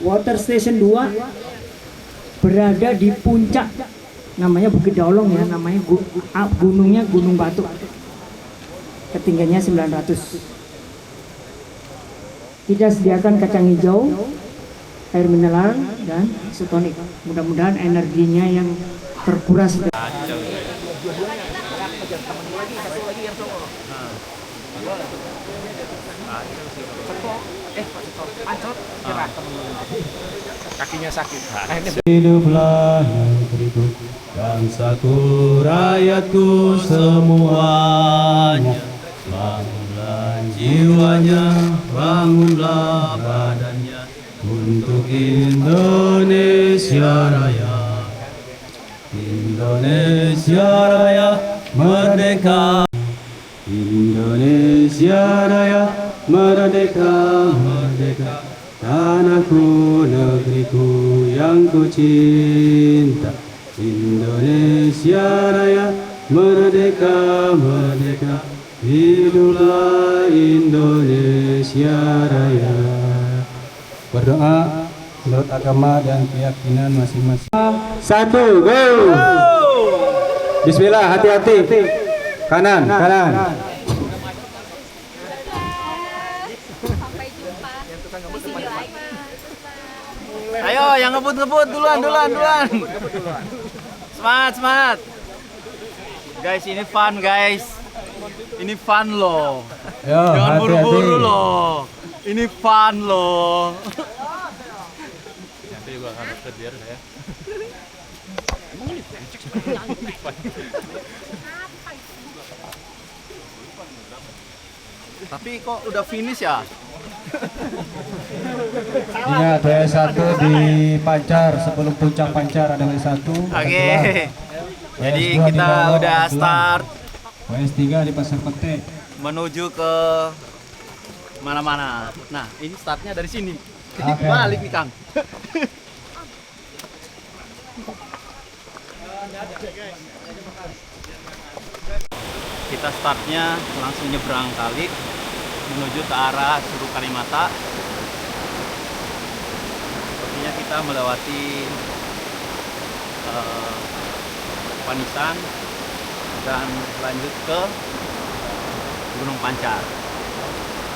Water Station 2 berada di puncak, namanya Bukit Daulong ya, namanya gunungnya Gunung Batu. Ketinggiannya 900. Kita sediakan kacang hijau, air mineral dan isotonik. Mudah-mudahan energinya yang terkuras. Kakinya sakit. Hiduplah negeriku, bangsaku, rakyatku semuanya. Bangunlah jiwanya, bangunlah badannya untuk Indonesia Raya. Indonesia Raya merdeka. Indonesia Raya merdeka, merdeka. Tanahku, negeriku yang ku cinta. Indonesia Raya merdeka, merdeka. Hiduplah Indonesia Raya. Berdoa menurut agama dan keyakinan masing-masing. 1, go! Bismillah, hati-hati. Kanan, kanan. Sampai jumpa di sini lagi. Ayo, yang ngebut duluan. Semangat. Guys, ini fun guys. Ini fun loh. Yo, Jangan hati-hati. buru-buru loh. Ini fun loh. Nanti juga akan kedir saya. Tapi kok udah finish ya? Ingat, W1 di Pancar, sebelum puncak Pancar ada W1. Oke. Jadi kita udah start WS3 di Pasar Pete. menuju ke mana-mana. Nah, ini startnya dari sini. Jadi Oke. balik nih, Kang. Kita startnya langsung nyebrang kali menuju ke arah Curug Kalimata. Sepertinya kita melewati Panisan dan lanjut ke Gunung Pancar.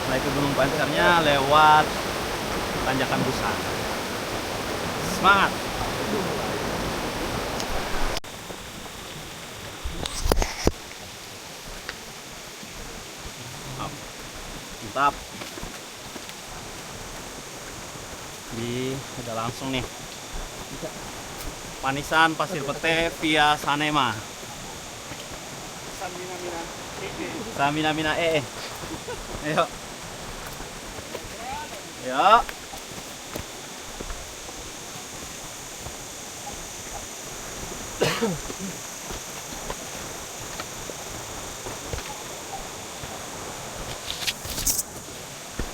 Naik ke Gunung Pancarnya lewat Tanjakan Busan. Semangat! Mantap. Udah langsung nih. Panisan Pasir Pete via Sanema. Samina mina Ayo. Ayo.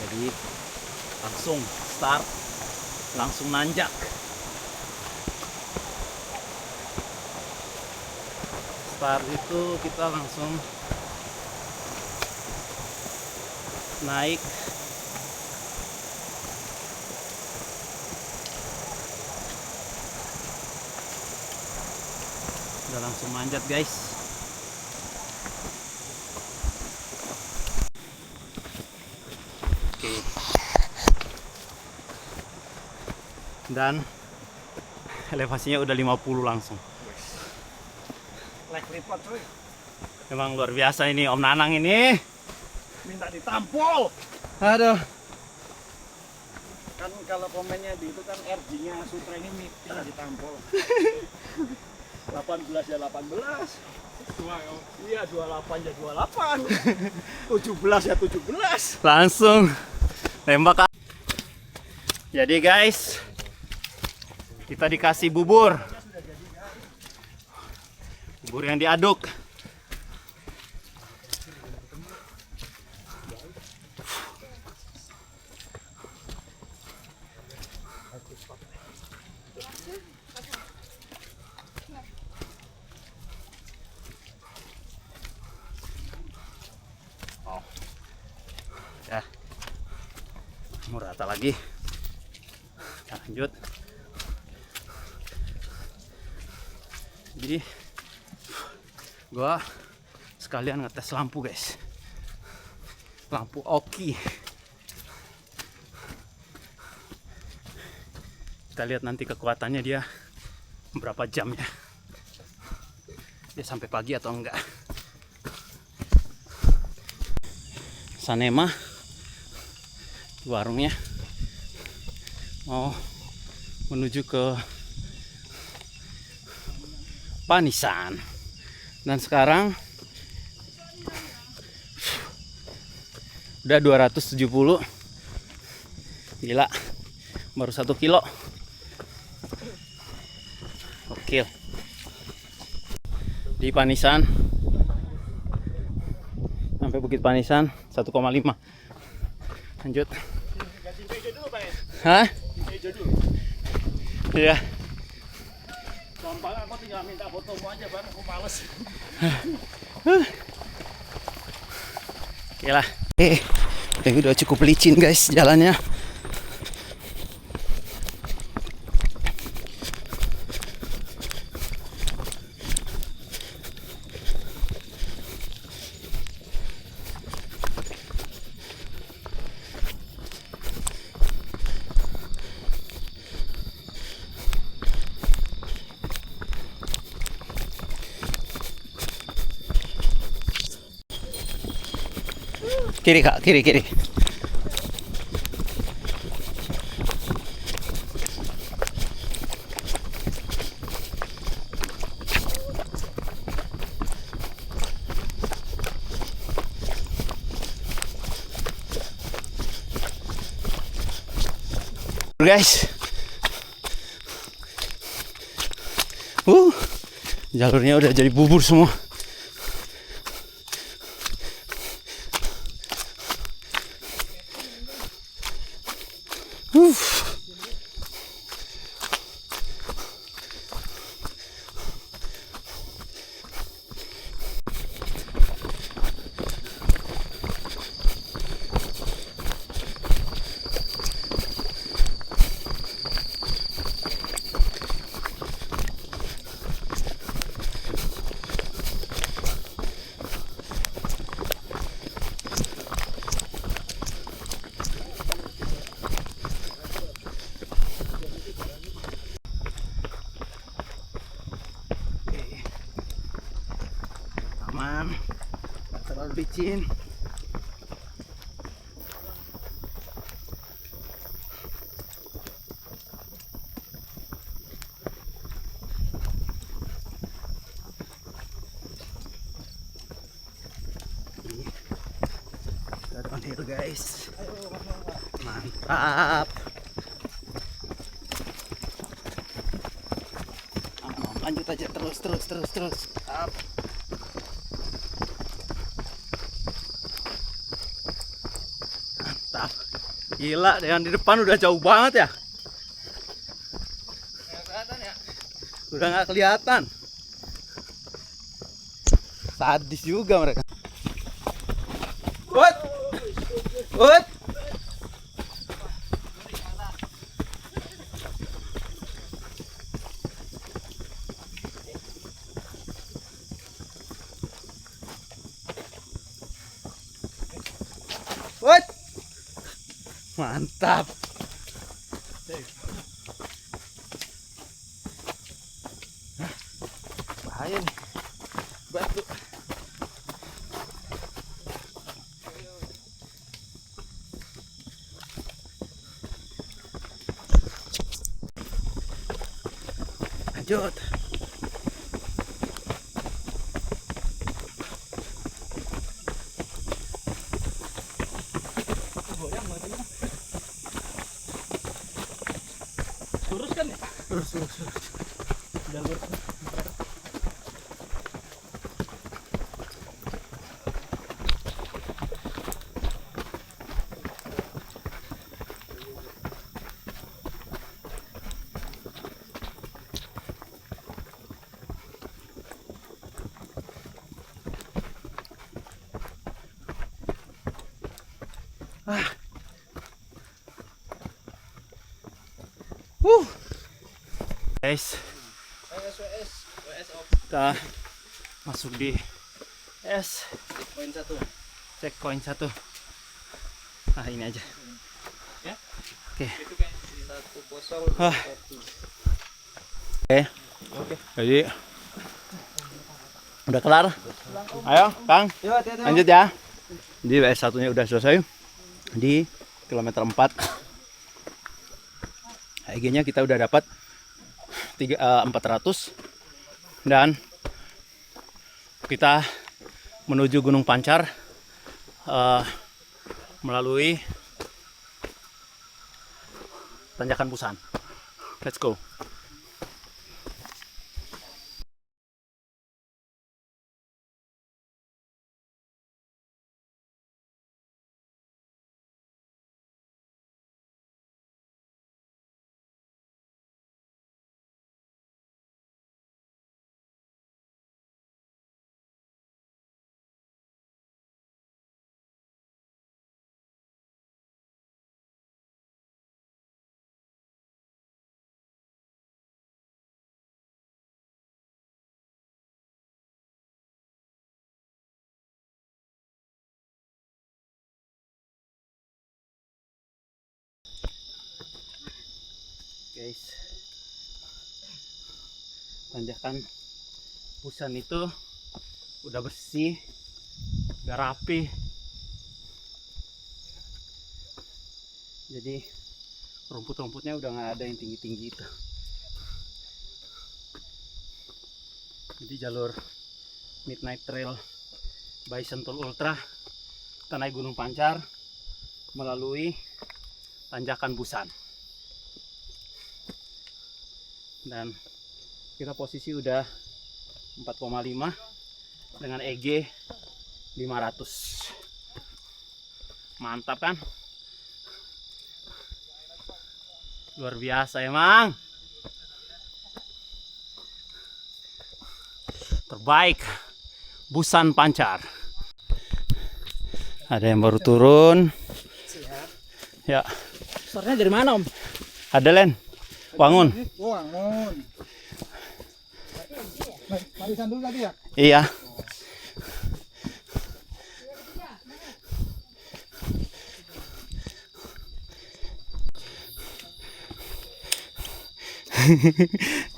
Jadi langsung start, langsung nanjak. Start itu kita langsung naik udah langsung manjat guys. Oke. Dan elevasinya udah 50 langsung. Like lipat cuy, Memang luar biasa ini Om Nanang ini. minta ditampol. Aduh. Kan kalau komennya di itu kan RG-nya Sutra ini minta ditampol. 18 ya 18. Iya 28 ya 28. 17 ya 17. Langsung tembak. Jadi guys, kita dikasih bubur yang diaduk. Ya, mau rata lagi. Ya, lanjut. Jadi gua sekalian ngetes lampu guys, lampu Oki. Kita lihat nanti kekuatannya dia berapa jam ya, dia sampai pagi atau enggak. Sanema warungnya mau menuju ke Panisan, dan sekarang udah 270. Gila, baru 1 kilo. Oke, di Panisan sampai Bukit Panisan 1,5. Lanjut. Ganti meja dulu, Pak. Hah? Meja dulu. Iya. Gampang, aku tinggal minta fotomu aja, Bang. Aku males. Gila. Ini udah cukup licin guys jalannya. Kiri kak, kiri kiri. Guys, jalurnya udah jadi bubur semua. Aman, nggak terlalu licin. Kita downhill guys, mantap. Lanjut aja, terus. Up. Gila, yang di depan udah jauh banget ya. Nggak kelihatan ya? Udah nggak kelihatan. Sadis juga mereka. What? What? Mantap. Bahaya nih. Batu. Lanjut. Lurus kan ya? Lurus. Udah lurus. Guys, kita masuk di checkpoint 1. Nah, ini aja. Oke. Oke. Jadi udah kelar. Ayo, Kang. Lanjut ya. Jadi WS1-nya udah selesai di kilometer 4. EG-nya kita udah dapat 400 dan kita menuju Gunung Pancar melalui tanjakan Busan. Let's go. Guys, tanjakan Busan itu udah bersih, udah rapi. Jadi rumput-rumputnya udah nggak ada yang tinggi-tinggi itu. Jadi jalur Midnight Trail by Sentul Ultra, kita naik Gunung Pancar melalui tanjakan Busan. Dan kita posisi udah 4,5 dengan EG 500. Mantap kan? Luar biasa emang. Terbaik Busan Pancar. Ada yang baru turun. Ya. Suaranya dari mana, Om? Ada Len. Wangun. Wangun. Barisan dulu tadi ya? Iya.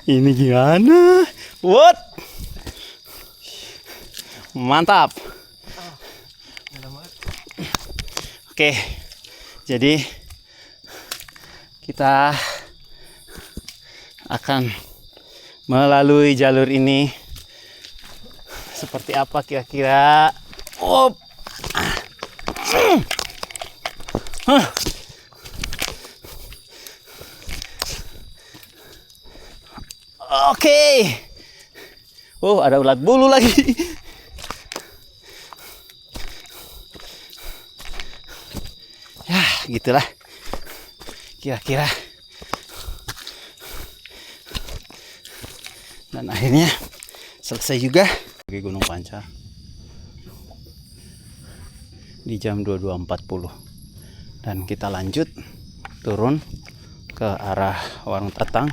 Ini gimana? What? Mantap. Oke. Jadi kita akan melalui jalur ini. Seperti apa kira-kira? Oke. Oh, ada ulat bulu lagi. Ya, gitulah. Kira-kira. Dan akhirnya selesai juga di Gunung Pancar di jam 22.40. Dan kita lanjut turun ke arah Warung Tatang,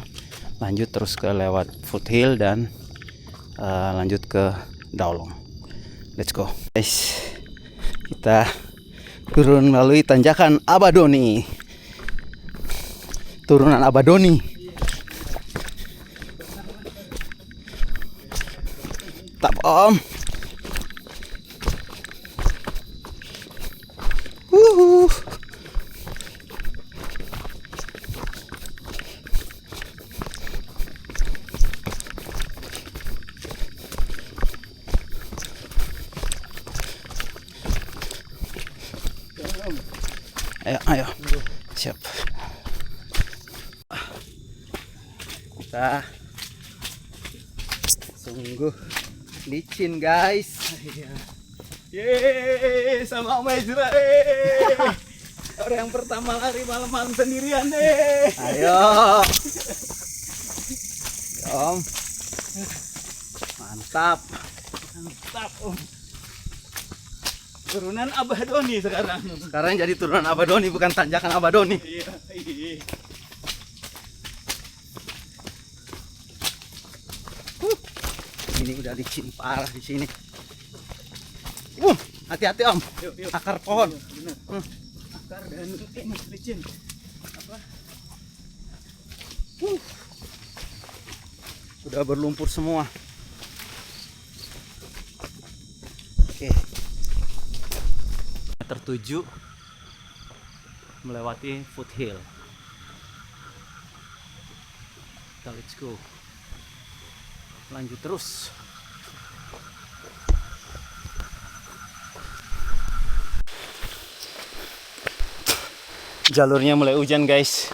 lanjut terus ke lewat Foothill dan lanjut ke Daolong. Let's go guys, kita turun melalui tanjakan Abadoni, turunan Abadoni. Tak Om. Ayo. Siap. Kita sungguh licin guys. Yeay, sama Om Ezra. Orang yang pertama lari malam-malam sendirian Ayo. Om. Mantap. Mantap Om. Turunan Abadoni sekarang. Sekarang jadi turunan Abadoni, bukan tanjakan Abadoni. Iya. Ini udah licin parah di sini. Hati-hati Om. Akar pohon. Akar dan ini licin. Udah berlumpur semua. Oke. Meter 7 melewati foothill. Kita let's go. Lanjut terus. Jalurnya mulai hujan guys.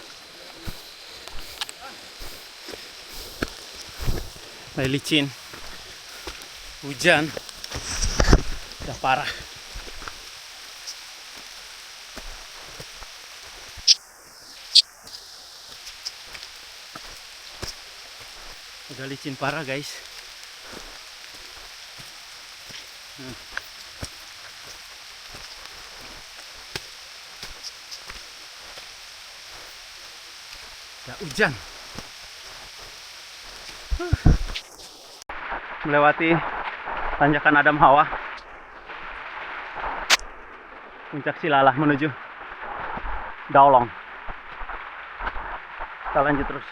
Mulai licin. Hujan. Udah parah. Udah licin parah guys. Udah hujan. Melewati tanjakan Adam Hawa. Puncak Silalah menuju Daolong. Kita lanjut terus.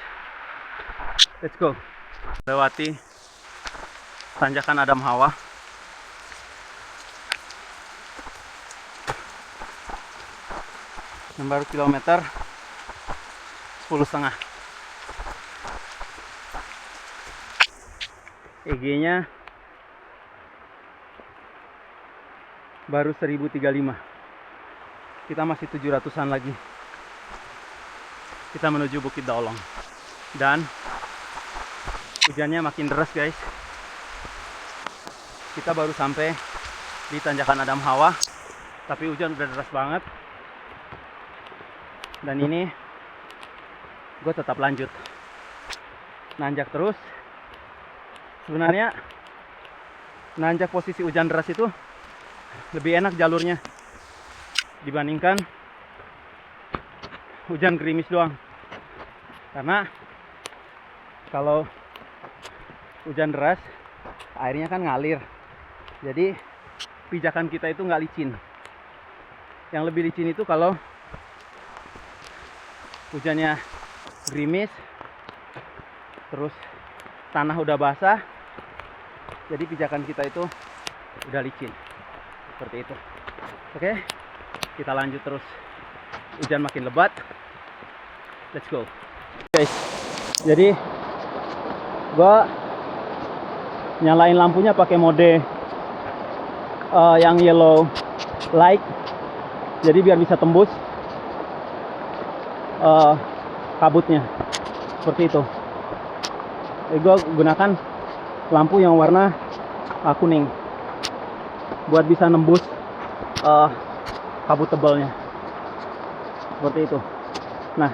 Let's go. Lewati tanjakan Adam Hawa. Yang baru kilometer 10,5. EG-nya baru 1035. Kita masih 700-an lagi. Kita menuju Bukit Daolong. Dan hujannya makin deras guys. Kita baru sampai di tanjakan Adam Hawa, tapi hujan udah deras banget. Dan ini gue tetap lanjut nanjak terus. Sebenarnya nanjak posisi hujan deras itu lebih enak jalurnya dibandingkan hujan gerimis doang. Karena kalau hujan deras airnya kan ngalir, jadi pijakan kita itu nggak licin. Yang lebih licin itu kalau hujannya gerimis, terus tanah udah basah, jadi pijakan kita itu udah licin. Seperti itu. Oke, kita lanjut terus. Hujan makin lebat. Let's go. Guys, jadi gua nyalain lampunya pakai mode yang yellow light, jadi biar bisa tembus kabutnya seperti itu. Gue gunakan lampu yang warna kuning buat bisa nembus kabut tebalnya seperti itu. Nah,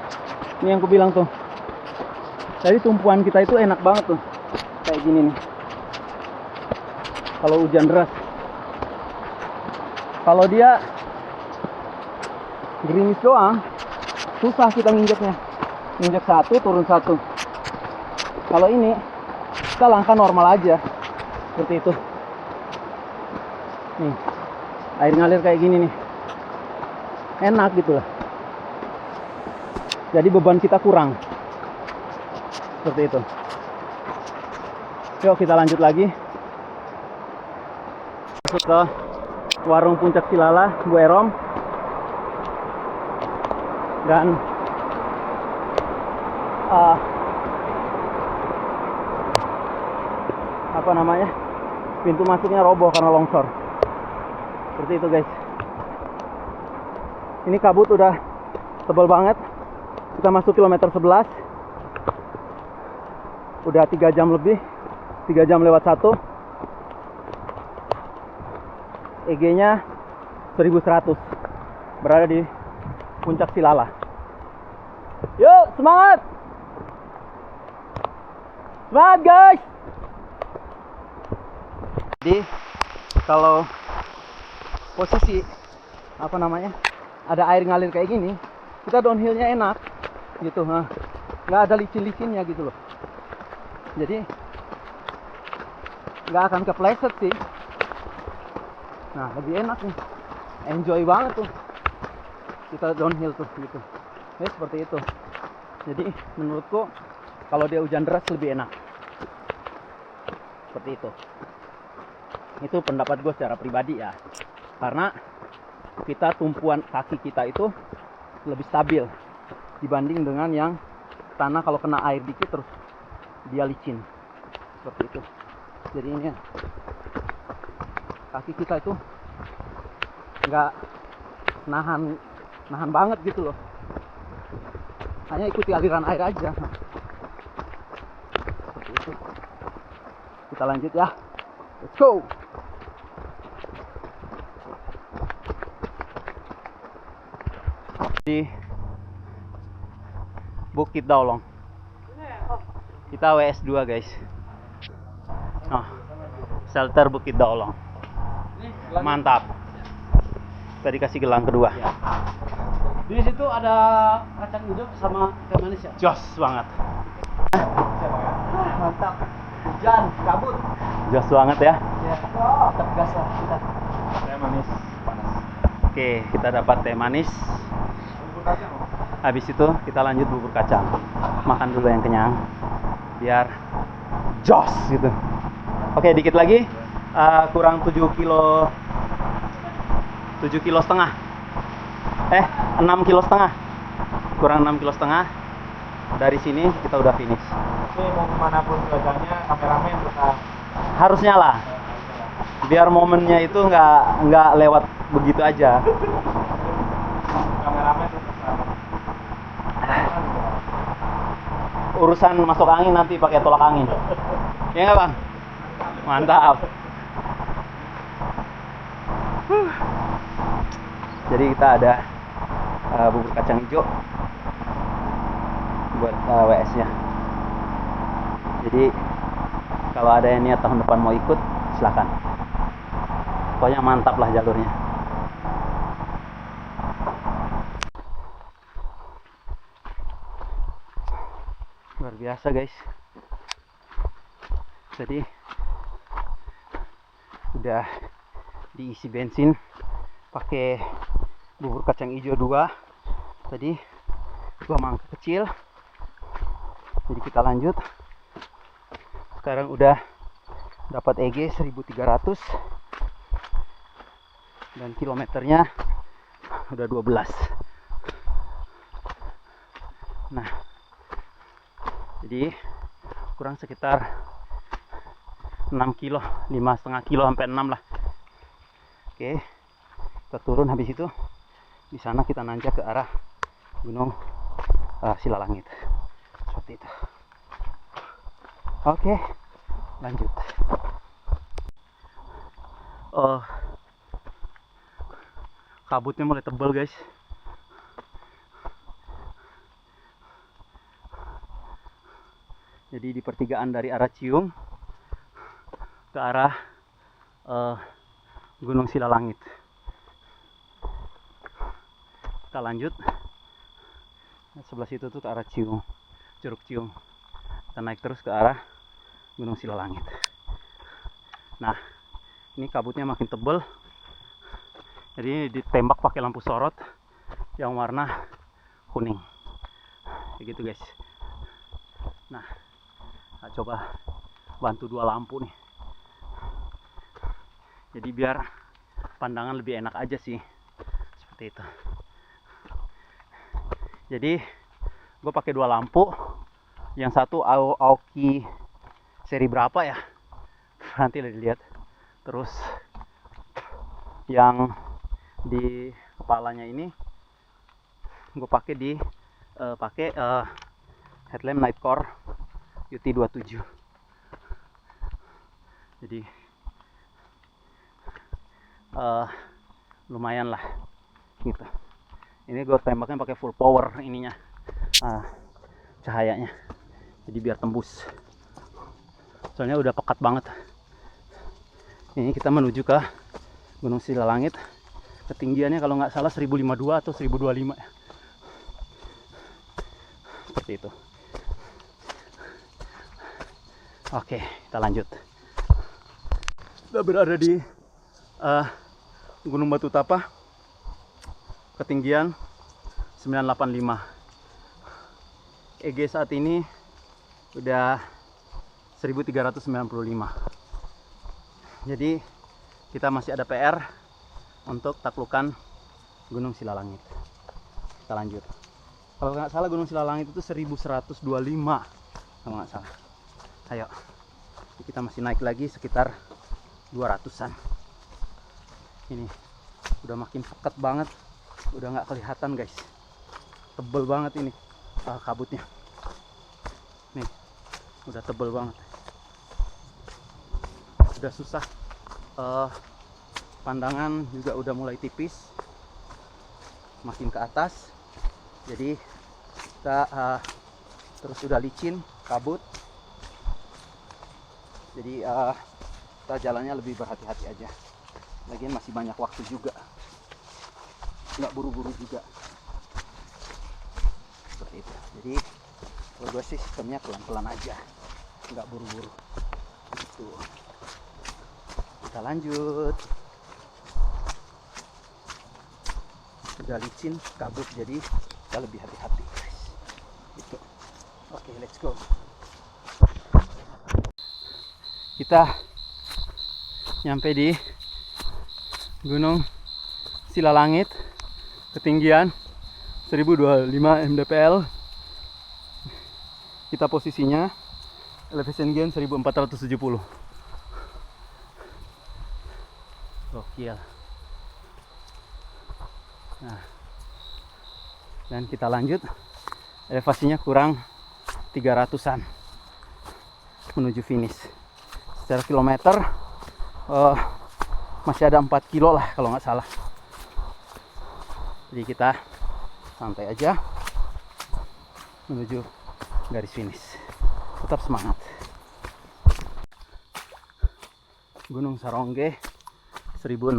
ini yang aku bilang tuh, jadi tumpuan kita itu enak banget tuh, kayak gini nih kalau hujan deras. Kalau dia gerimis doang, susah kita nginjeknya. Nginjek satu, turun satu. Kalau ini, kita langkah normal aja. Seperti itu. Nih, air ngalir kayak gini nih. Enak gitu lah. Jadi beban kita kurang. Seperti itu. Yuk kita lanjut lagi. Masuk ke warung Puncak Silalah, Bu Erom. Dan apa namanya, pintu masuknya roboh karena longsor. Seperti itu guys. Ini kabut udah tebal banget. Kita masuk kilometer 11. Udah 3 jam lebih, 3 jam lewat 1. EG-nya 1100. Berada di Puncak Silalah. Yuk, semangat! Semangat guys! Jadi kalau posisi apa namanya, ada air ngalir kayak gini, kita downhillnya enak gitu, nggak ada licin-licinnya gitu loh. Jadi nggak akan kepleset sih. Nah, lebih enak nih, enjoy banget tuh kita downhill tuh gitu. Ya seperti itu. Jadi menurutku kalau dia hujan deras lebih enak. Seperti itu. Itu pendapat gue secara pribadi ya. Karena kita tumpuan kaki kita itu lebih stabil dibanding dengan yang tanah kalau kena air dikit terus dia licin. Seperti itu. Jadi ini ya, kaki kita itu nggak nahan banget gitu loh. Hanya ikuti aliran air aja. Seperti itu. Kita lanjut ya. Let's go. Di Bukit Daulong. Kita WS2 guys. Nah, shelter Bukit Daulong. Mantap. Tadi kasih gelang kedua. Di situ ada kacang hijau sama teh manis ya. Jos banget. Mantap. Hujan, kabut. Jos banget ya. Ya. Tetap gas lah kita. Teh manis panas. Oke, kita dapat teh manis. Habis itu kita lanjut bubur kacang. Makan dulu yang kenyang. Biar jos gitu. Oke, dikit lagi. Kurang 7 kilo. 7 kilo setengah. 6 kilo setengah. Kurang 6 kilo setengah. Dari sini kita udah finish. Ini mau kemanapun cuacanya, kameramen tetap Harus nyala. Biar momennya itu nggak lewat begitu aja. kameramen tetap. Urusan masuk angin nanti pakai tolak angin. Ya nggak bang? Mantap. Jadi kita ada bubur kacang hijau buat WS-nya. Jadi kalau ada yang niat tahun depan mau ikut, silakan. Pokoknya mantap lah jalurnya. Luar biasa guys. Jadi udah diisi bensin pakai bubur kacang hijau 2. Tadi gua mangkok kecil. Jadi kita lanjut. Sekarang udah dapat EG 1300 dan kilometernya udah 12. Nah, jadi kurang sekitar 6 kilo, 5,5 kilo sampai 6 lah. Oke, kita turun. Habis itu di sana kita nanjak ke arah Gunung Silalangit. Seperti itu. Oke, lanjut. Kabutnya mulai tebal guys. Jadi di pertigaan dari arah Ciung ke arah Gunung Silalangit. Kita lanjut. Sebelah situ tuh ke arah Ciung, Curug Ciung. Kita naik terus ke arah Gunung Silalangit. Nah, ini kabutnya makin tebal. Jadi ditembak pakai lampu sorot yang warna kuning. Kayak gitu guys. Nah, coba bantu 2 lampu nih. Jadi biar pandangan lebih enak aja sih. Seperti itu. Jadi gue pakai 2 lampu. Yang satu Aoki seri berapa ya? Nanti lihat. Terus yang di kepalanya ini gue pakai di headlamp Nightcore UT27. Jadi lumayan lah gitu. Ini gue tembaknya pakai full power ininya, cahayanya. Jadi biar tembus. Soalnya udah pekat banget. Ini kita menuju ke Gunung Silalangit. Ketinggiannya kalau nggak salah 1052 atau 1025 ya. Seperti itu. Oke, kita lanjut. Sudah berada di Gunung Batu Tapa, ketinggian 985. EG saat ini udah 1395. Jadi kita masih ada PR untuk taklukan Gunung Silalangit. Kita lanjut. Kalau nggak salah Gunung Silalangit itu 1125 kalau nggak salah. Ayo, kita masih naik lagi sekitar 200-an. Ini udah makin pekat banget, udah nggak kelihatan guys, tebel banget ini kabutnya. Nih, udah tebel banget, udah susah. Pandangan juga udah mulai tipis, makin ke atas. Jadi kita terus udah licin, kabut. Jadi kita jalannya lebih berhati-hati aja. Lagian masih banyak waktu juga, nggak buru-buru juga. Seperti itu. Jadi kalau gue sih sistemnya pelan-pelan aja, nggak buru-buru. Tuh. Kita lanjut. Udah licin, kabut, jadi kita lebih hati-hati guys. Gitu. Oke, let's go. Kita nyampe di Gunung Silalangit, ketinggian 1025 mdpl. Kita posisinya elevation gain 1470. Gokil. Nah, dan kita lanjut, elevasinya kurang 300-an menuju finish. Secara kilometer masih ada 4 kilo lah kalau nggak salah. Jadi kita santai aja menuju garis finish. Tetap semangat. Gunung Sarongge 1060.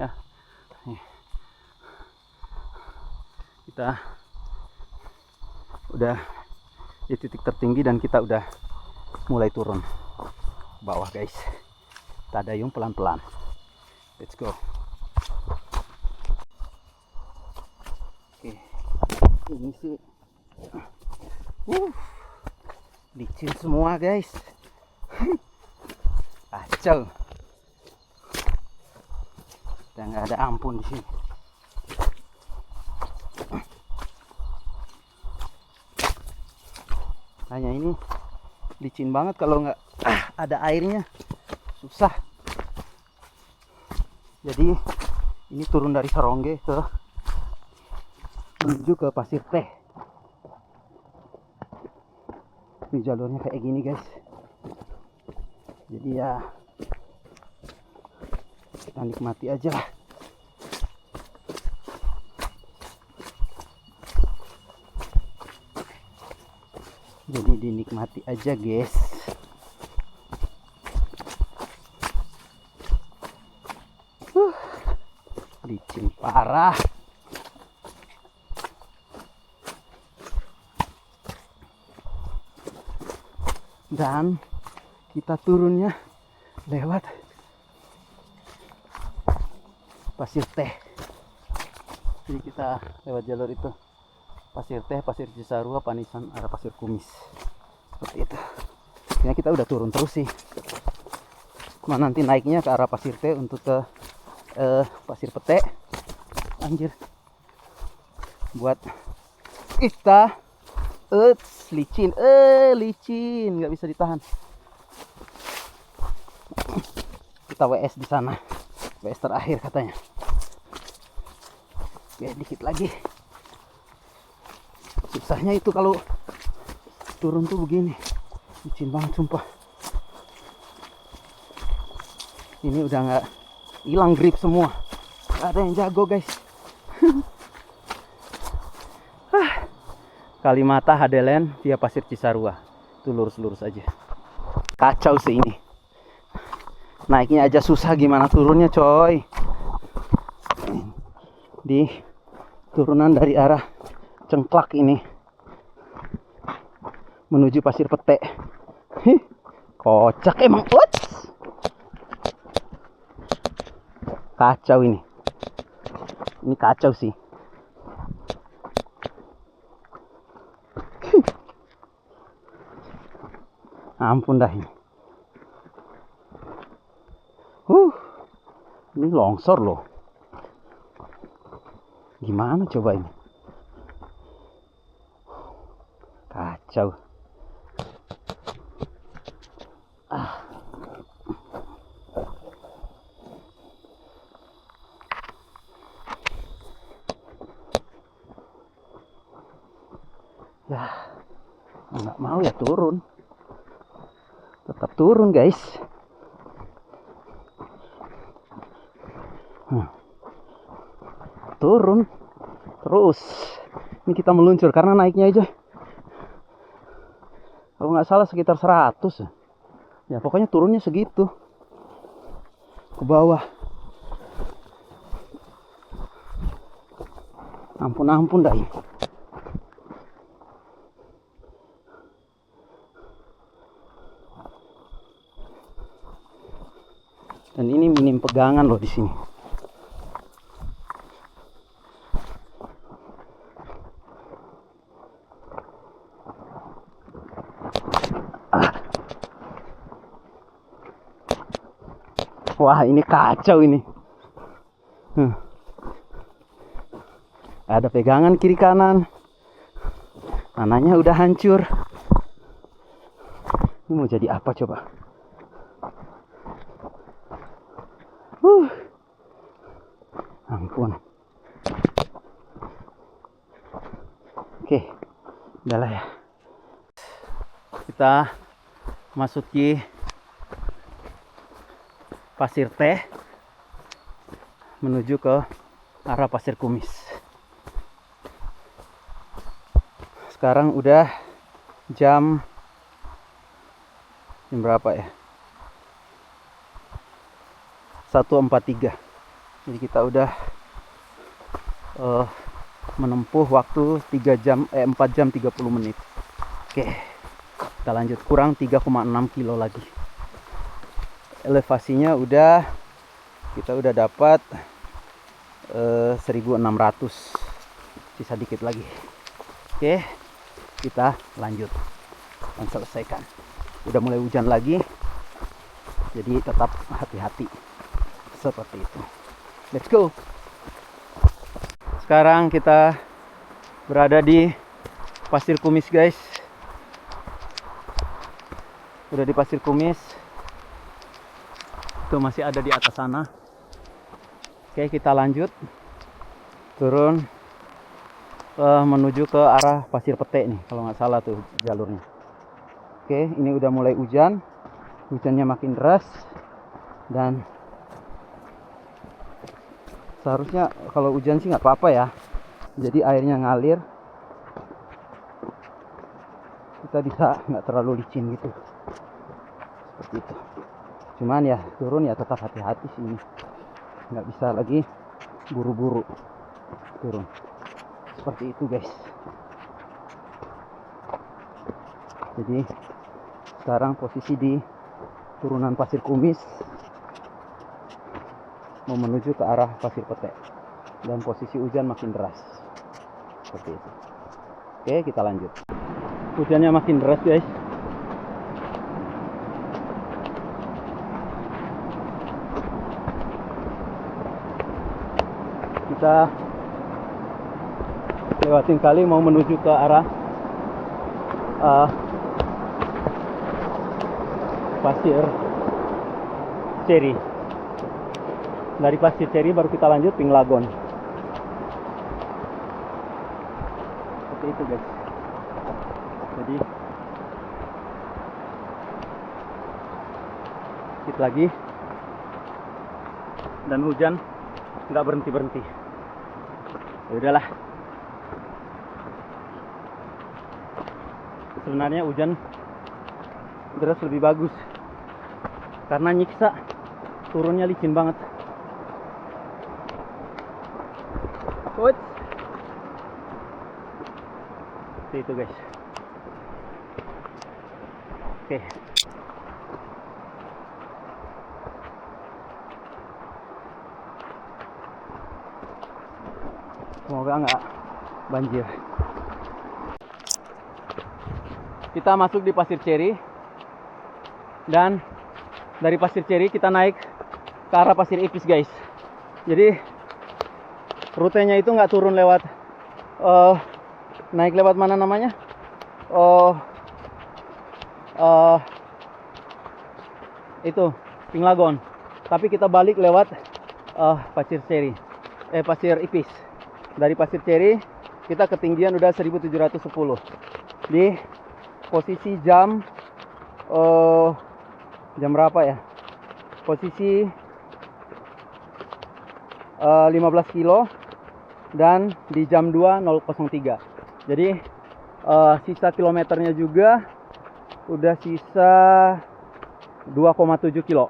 Ya, nih. Kita udah di titik tertinggi dan kita udah mulai turun ke bawah guys. Kita dayung pelan-pelan. Let's go. Oke, ini sih licin semua guys. Kacau. Dan nggak ada ampun di sini. Hanya ini licin banget, kalau nggak ada airnya susah. Jadi ini turun dari Sarongge ke menuju ke Pasir Teh. Ini jalurnya kayak gini guys. Jadi ya kita nikmati aja lah. Jadi dinikmati aja guys. Licin parah. Dan kita turunnya lewat Pasir Teh. Jadi kita lewat jalur itu, Pasir Teh, Pasir Cisarua, Panisan, arah Pasir Kumis. Seperti itu. Ini kita udah turun terus sih. Cuma nanti naiknya ke arah Pasir Teh untuk ke Pasir Pete. Anjir. Buat kita licin, licin, nggak bisa ditahan. Kita WS di sana, WS terakhir katanya. Oke, dikit lagi. Susahnya itu kalau turun tuh begini, licin banget sumpah. Ini udah nggak hilang grip semua, nggak ada yang jago guys. Kalimata Hadelen via Pasir Cisarua, itu lurus-lurus aja. Kacau sih ini, naiknya aja susah, gimana turunnya coy. Di turunan dari arah Cengklak ini menuju Pasir Pete. Kocak emang. What? Kacau ini. Ini kacau sih. Ampun dah ini. Ini longsor loh. Gimana coba ini? Kacau. Ya, nggak mau ya turun. Tetap turun guys. Turun terus. Ini kita meluncur karena naiknya aja, kalau nggak salah sekitar 100 ya. Ya pokoknya turunnya segitu ke bawah. Ampun dah ini. Dan ini minim pegangan loh di sini. Wah, ini kacau ini. Ada pegangan kiri kanan. Tanahnya udah hancur. Ini mau jadi apa coba? Ampun. Oke, udahlah ya. Kita masuki Pasir Teh menuju ke arah Pasir Kumis. Sekarang udah jam berapa ya? 1:43. Jadi kita udah menempuh waktu 4 jam 30 menit. Oke, kita lanjut. Kurang 3,6 kilo lagi. Elevasinya kita udah dapat 1600. Sisa dikit lagi. Oke, kita lanjut dan selesaikan. Udah mulai hujan lagi, jadi tetap hati-hati seperti itu. Let's go. Sekarang kita berada di Pasir Kumis guys. Udah di Pasir Kumis. Tuh masih ada di atas sana. Oke, kita lanjut turun menuju ke arah Pasir Pete nih, kalau nggak salah tuh jalurnya. Oke, ini udah mulai hujan. Hujannya makin deras dan seharusnya kalau hujan sih nggak apa-apa ya. Jadi airnya ngalir, kita bisa nggak terlalu licin gitu. Seperti itu. Cuman ya turun ya tetap hati-hati sih ini. Nggak bisa lagi buru-buru turun. Seperti itu guys. Jadi sekarang posisi di turunan Pasir Kumis mau menuju ke arah Pasir Pete dan posisi hujan makin deras seperti itu. Oke, kita lanjut. Hujannya makin deras guys. Kita lewatin kali mau menuju ke arah Pasir Ceri. Dari Pasir Ceri baru kita lanjut Pinglagon. Seperti itu guys. Jadi sedikit lagi dan hujan nggak berhenti. Ya udahlah. Sebenarnya hujan deras lebih bagus karena nyiksa, turunnya licin banget. Seperti itu guys. Oke, Semoga nggak banjir. Kita masuk di Pasir Ceri, dan dari Pasir Ceri kita naik ke arah Pasir Ipis, guys. Jadi rutenya itu nggak turun lewat naik lewat mana namanya, itu Pinglagon, tapi kita balik lewat Pasir Ceri, Pasir Ipis. Dari Pasir Ceri kita ketinggian udah 1710 di posisi jam berapa ya? Posisi 15 kilo dan di jam 2.003. Jadi sisa kilometernya juga udah sisa 2,7 kilo.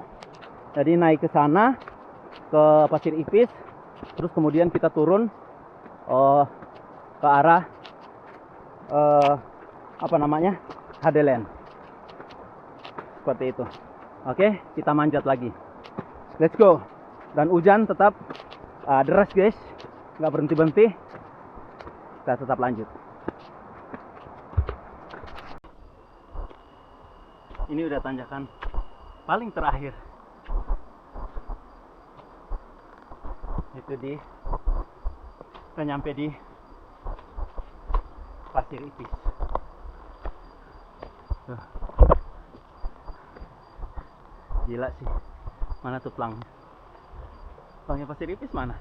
Jadi naik ke sana ke Pasir Ipis, terus kemudian kita turun ke arah apa namanya, Hadelen. Seperti itu. Oke, kita manjat lagi. Let's go. Dan hujan tetap deras, guys, nggak berhenti-berhenti. Kita tetap lanjut. Ini udah tanjakan paling terakhir. Itu kita nyampe di Pasir Ipis. Gila sih. Mana tuh pelangnya? Pelangnya Pasir Ipis mana?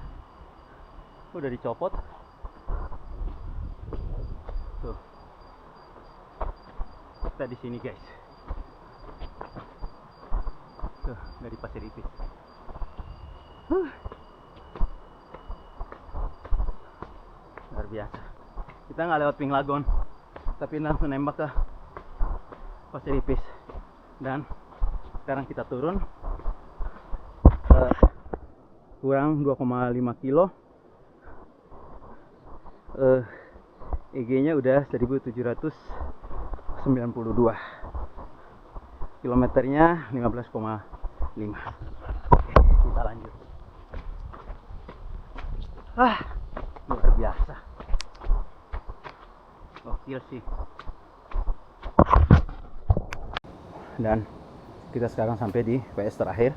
Udah dicopot. Tuh. Kita di sini, guys. Tuh, dari Pasir Ipis. Luar biasa. Kita nggak lewat Pinglagon, tapi langsung nembak ke Pasir Ipis. Dan sekarang kita turun kurang 2,5 kilo. EG-nya udah 1792. Kilometernya 15,5. Oke, kita lanjut. Luar biasa. Gokil sih. Dan kita sekarang sampai di PS terakhir.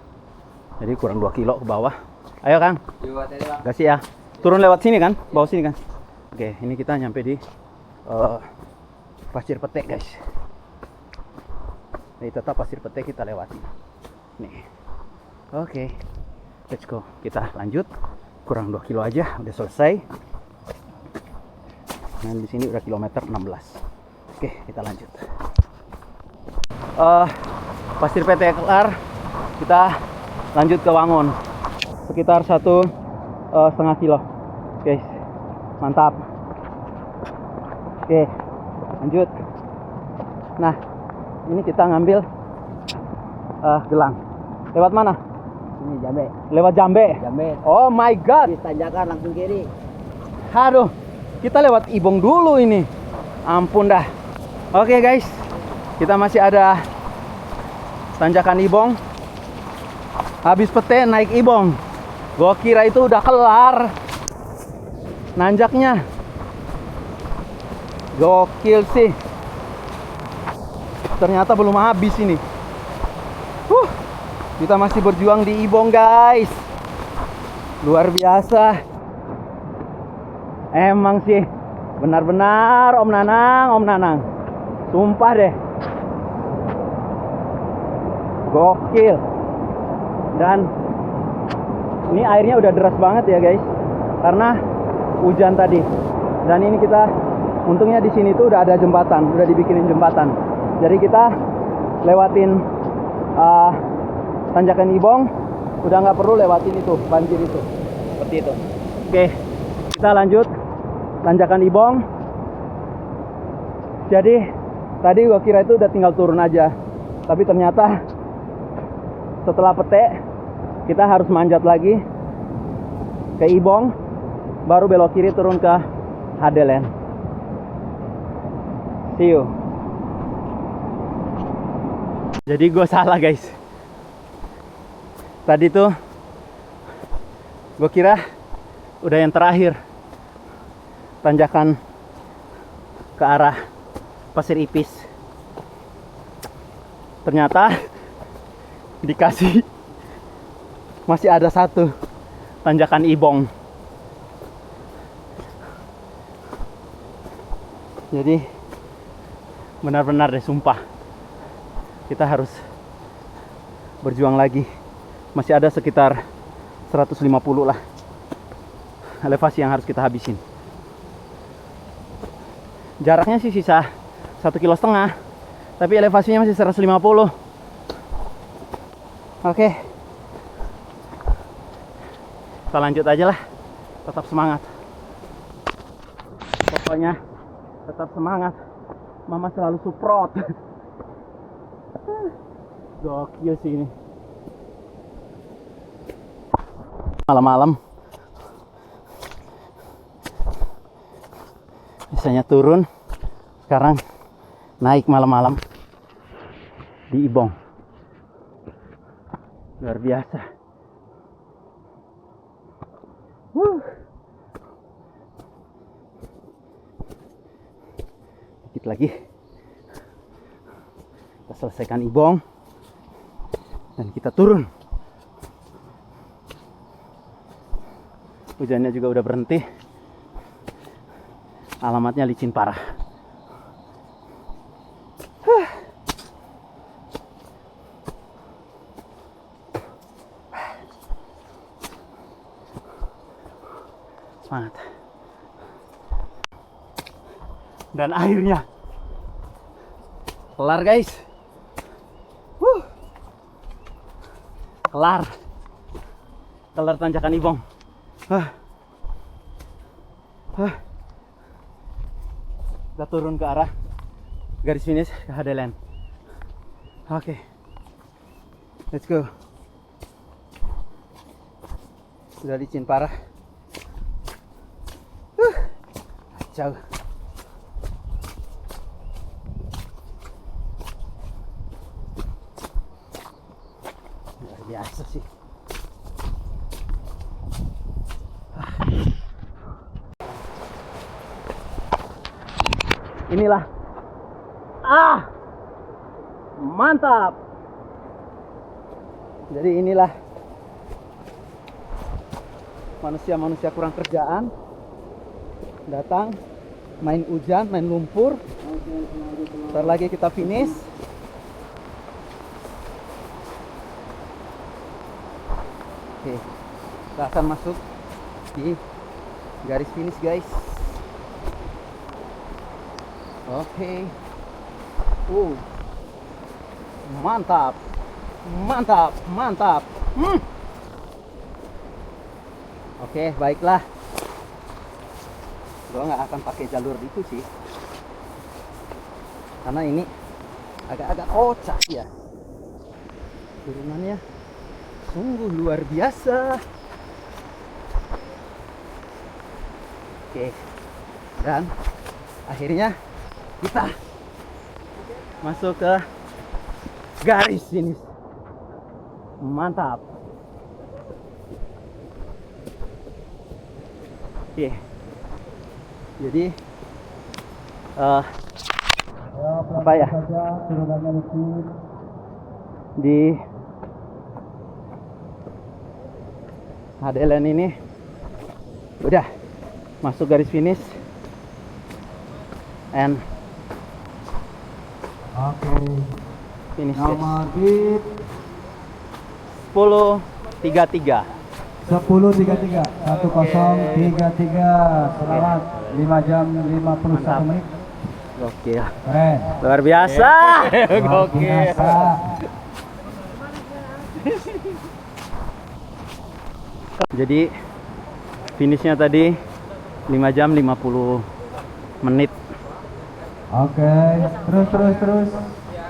Jadi kurang 2 kilo ke bawah. Ayo, Kang. Kasih ya. Turun lewat sini kan? Bawah sini kan? Oke, ini kita nyampe di Pasir Petek, guys. Ini tetap Pasir Petek kita lewati. Nih. Oke. Let's go. Kita lanjut. Kurang 2 kilo aja, udah selesai. Nah, di sini udah kilometer 16. Oke, kita lanjut. Pasir Petek kelar, kita lanjut ke Wangon. Sekitar 1,5 kilo. Guys, mantap. Oke, lanjut. Nah, ini kita ngambil gelang. Lewat mana? Ini Jambe. Lewat Jambe. Jambe. Oh my god. Di tanjakan langsung kiri. Aduh, kita lewat Ibong dulu ini. Ampun dah. Oke, guys, kita masih ada tanjakan Ibong. Habis Pete naik Ibong. Gua kira itu udah kelar nanjaknya. Gokil sih. Ternyata belum habis ini. Kita masih berjuang di Ibong, guys. Luar biasa. Emang sih benar-benar Om Nanang. Sumpah deh. Gokil. Dan ini airnya udah deras banget ya, guys. Karena hujan tadi. Dan ini kita untungnya di sini tuh udah ada jembatan, udah dibikinin jembatan. Jadi kita lewatin tanjakan Ibong, udah nggak perlu lewatin itu banjir itu. Seperti itu. Oke, kita lanjut tanjakan Ibong. Jadi tadi gua kira itu udah tinggal turun aja, tapi ternyata setelah Pete kita harus manjat lagi ke Ibong, baru belok kiri turun ke Hadelen. See you. Jadi gue salah, guys. Tadi tuh gue kira udah yang terakhir. tanjakan ke arah Pasir Ipis. Ternyata dikasih masih ada satu tanjakan Ibong. Jadi benar-benar deh, sumpah kita harus berjuang lagi. Masih ada sekitar 150 lah elevasi yang harus kita habisin. Jaraknya sih sisa 1,5 kilo, tapi elevasinya masih 150. Oke, kita lanjut aja lah. Tetap semangat, pokoknya tetap semangat. Mama selalu support. Gokil sih ini. Malam-malam biasanya turun, sekarang naik malam-malam di Ibong. Luar biasa. Dikit lagi kita selesaikan Ibong dan kita turun. Hujannya juga udah berhenti. Alamatnya licin parah. Semangat. Dan akhirnya kelar, guys. Kelar tanjakan Ibong. Kita turun ke arah garis finish ke Hadeland. Oke, let's go. Sudah licin parah. Jauh. Luar biasa sih. Inilah. Mantap. Jadi inilah manusia-manusia kurang kerjaan datang, main hujan, main lumpur. Bentar lagi kita finish. Oke, kita akan masuk di garis finish, guys. Oke. Mantap. Mantap, mantap. Oke, baiklah. Gua nggak akan pakai jalur itu sih, karena ini agak-agak kocak ya. Turunannya sungguh luar biasa. Oke, dan akhirnya kita masuk ke garis finish. Mantap. Oke. Jadi apa ya? Di Hadeland ini udah masuk garis finish. And finish Nomor di 10.33. 10.33 10.33. Selamat 5 jam 51 menit. Oke, Keren. luar biasa. Luar biasa. Jadi finishnya tadi 5 jam 50 menit Oke, terus.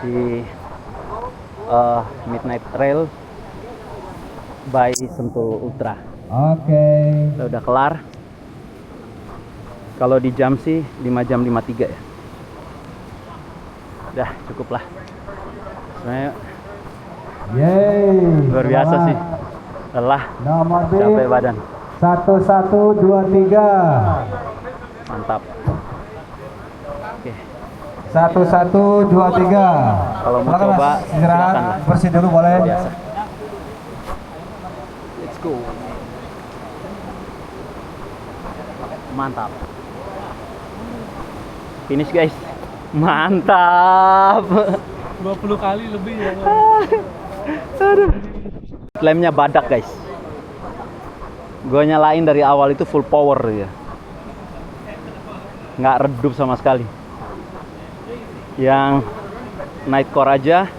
di Midnight Trail by Sentul Ultra. Oke. Kita udah kelar. Kalau di jam sih 5 jam 53 ya. Udah cukup lah. Sebenarnya Yeay. luar biasa selamat. sih. Lelah, Nomor di capek badan. 1123. Mantap. Oke. 1, 2, 3. Kalau mau Silakan, coba, Mas. Istirahat, silakan lah. bersih dulu boleh. Biasa. Let's go. Mantap. Finish guys. Mantap. 20 kali lebih ya. Lemnya badak guys. Gue nyalain dari awal itu full power ya. Nggak redup sama sekali. Yang night core aja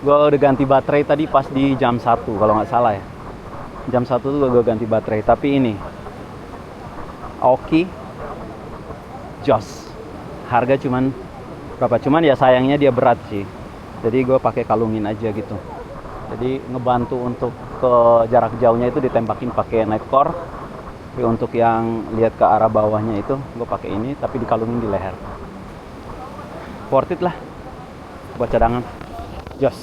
gue udah ganti baterai tadi pas di jam 1 kalau nggak salah ya. Jam 1 tuh gue ganti baterai. Tapi ini Aoki Jos. Harga cuman berapa? Cuman ya sayangnya dia berat sih. Jadi gue pakai kalungin aja gitu. Jadi ngebantu untuk ke jarak jauhnya itu ditembakin pakai night core. Tapi untuk yang lihat ke arah bawahnya itu gue pakai ini tapi dikalungin di leher. Worth it lah buat cadangan. Jos.